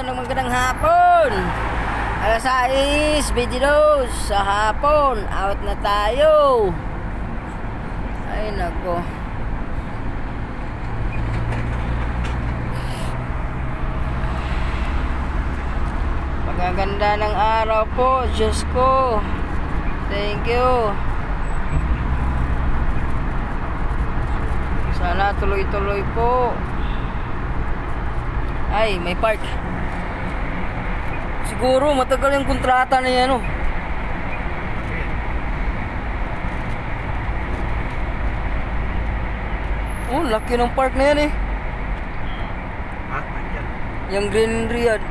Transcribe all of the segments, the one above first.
magandang hapon. Alas 6:22 sa hapon. Out na tayo. Ay nako. Pagaganda ng araw po, Diyos ko. Thank you. Sana tuloy-tuloy po. Ay, may park. Siguro matagal yung kontrata na yan, oh. Oh, laki ng park na yan, eh. Yung Green Riyadh.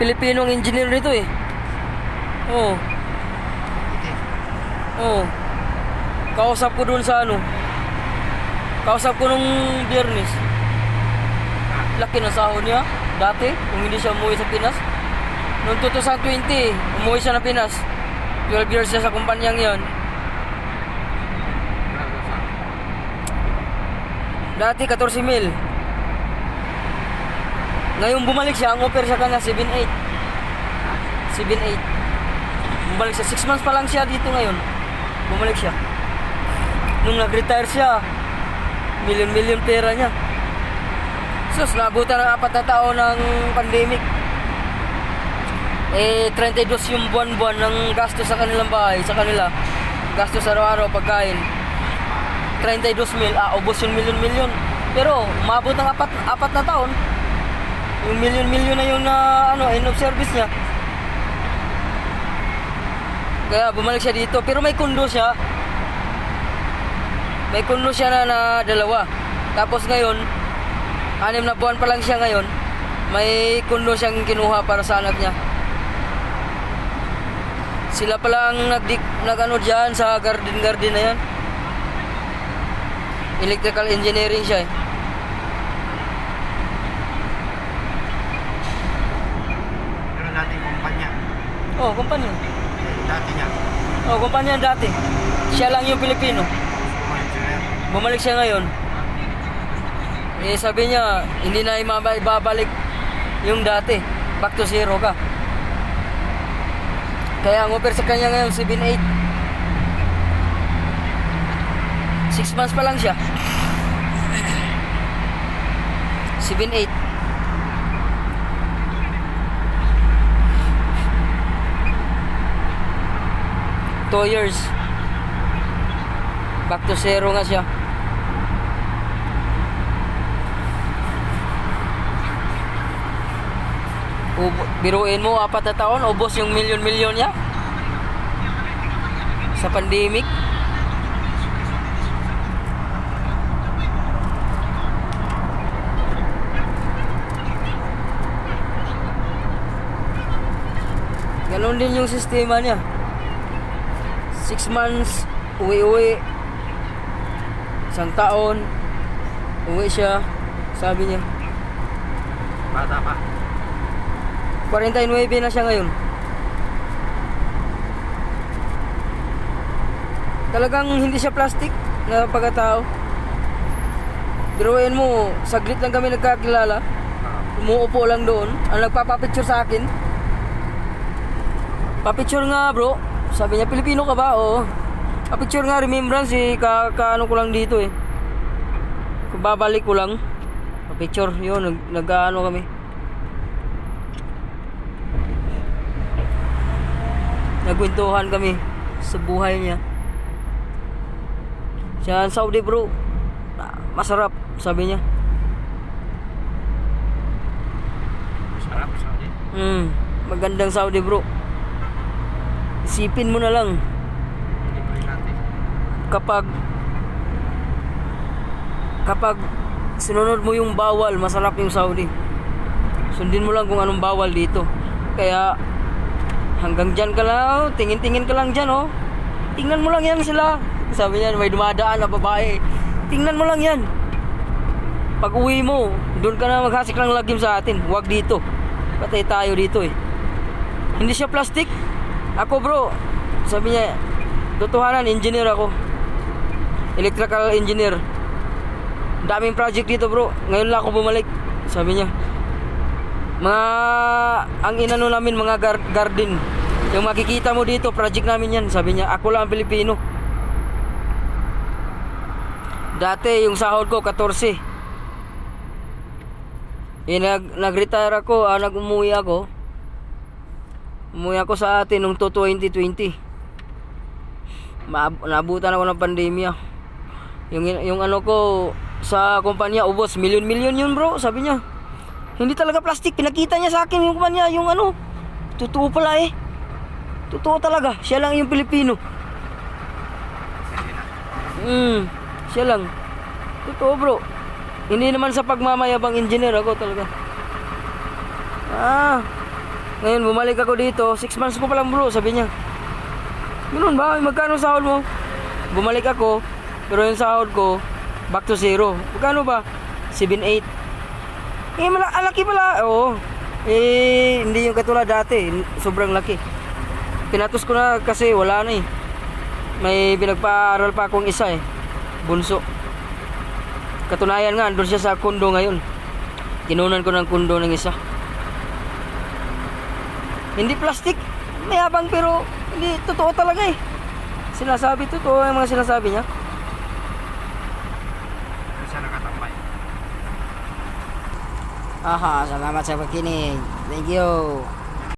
Pilipinong engineer nito, eh. Oh. Oh. Kausap ko dun sa ano. Kausap ko nung Biyernes. Laki na sahod niya dati, kung hindi siya umuwi sa Pinas. Noong 2020, umuwi siya na Pinas. 12 years siya sa kumpanyang yon. Dati 14 mil. Ngayon bumalik siya, ang offer sa kanya 7.8. 7.8. Bumalik siya, 6 months pa lang siya dito ngayon. Bumalik siya. Nung nag-retire siya, milyon-milyon pera niya. Sus, nabutan ng 4 na taon ng pandemic. 32 yung buwan-buwan ng gasto sa kanilang bahay, sa kanila. Gasto sa araw-araw, pagkain. 32 mil, ubos yung milyon-milyon. Pero, umabot ng 4 na taon. Yung milyon-milyon na yung end of service niya. Kaya bumalik siya dito. Pero may kondo siya. May kondo siya na dalawa. Tapos ngayon, 6 na buwan pa lang siya ngayon. May kondo siyang kinuha para sa anak niya. Sila pala ang nag-ano dyan sa garden na yan. Electrical engineering siya, eh. Pero dating kumpanya. Oh, kumpanya. Dati niya. Oh, kumpanya dati. Siya lang yung Pilipino. Bumalik siya ngayon. Sabi niya, hindi na ibabalik yung dati. Back to zero ka. Kaya ang offer sa kanya ngayon, 7.8. 6 months pa lang siya. 7.8. Two years. Back to zero nga siya. Biruin mo, 4 na taon, ubos yung milyon-milyon niya sa pandemic. Ganon din yung sistema niya. 6 months, uwi-uwi. 1 taon, uwi siya. Sabi niya. Bata pa. 49 na siya ngayon. Talagang hindi siya plastic na pagkatao. Biruin mo, saglit lang kami nagkakilala. Umuupo lang doon. Ang nagpapapicture sa akin. Papicture nga bro. Sabi niya, Pilipino ka ba? Oo. Papicture nga, remembrance eh. Kaano ko lang dito eh. Babalik ko lang. Papicture, yun. Nag-ano kami. Nagkwentuhan kami sa buhay niya. Siya Saudi bro. Masarap, sabi niya. Sarap, Saudi. Magandang Saudi bro. Isipin mo na lang. Kapag sinunod mo yung bawal, masarap yung Saudi. Sundin mo lang kung anong bawal dito. Kaya hanggang dyan ka lang, tingin-tingin ka lang dyan, oh. Tingnan mo lang yan sila. Sabi niya, may dumadaan na babae. Tingnan mo lang yan. Pag uwi mo, doon ka na maghasik ng lagim sa atin. Huwag dito. Patay tayo dito, eh. Hindi siya plastic. Ako bro, sabi niya, totohanan, engineer ako. Electrical engineer. Daming project dito bro. Ngayon lang ako bumalik. Sabi niya. Ang inano namin mga garden. Yung makikita mo dito, project namin yan. Sabi niya, ako lang ang Pilipino. Dati yung sahod ko 14. Nag-retire ako, nag-umuwi ako. Umuwi ako sa atin nung 2020. Naabutan ako ng pandemya. Yung ano ko sa kumpanya, ubos, milyon-milyon yun bro, sabi niya. Hindi talaga plastic, pinakita niya sa akin yung kumpanya, yung ano. Totoo pala eh. Totoo talaga, siya lang yung Pilipino. Siya lang. Totoo bro. Hindi naman sa pagmamayabang engineer ako talaga. Ngayon bumalik ako dito, 6 months ko pa lang bro, sabi niya. Ganun ba? Magkano sahod mo? Bumalik ako, pero yung sahod ko back to zero. Magkano ba? 7-8. Laki pala. Oo. Hindi yung katulad dati, sobrang laki. Pinatos ko na kasi wala na eh. May pinagpaaral pa akong isa eh, bunso. Katunayan nga, andun siya sa kondo ngayon. Kinunan ko ng kondo ng isa. Hindi plastic, mayabang pero hindi totoo talaga eh. Sinasabi totoo yung mga sinasabi niya. Siya nakatambay. Salamat sa pagkinig. Thank you.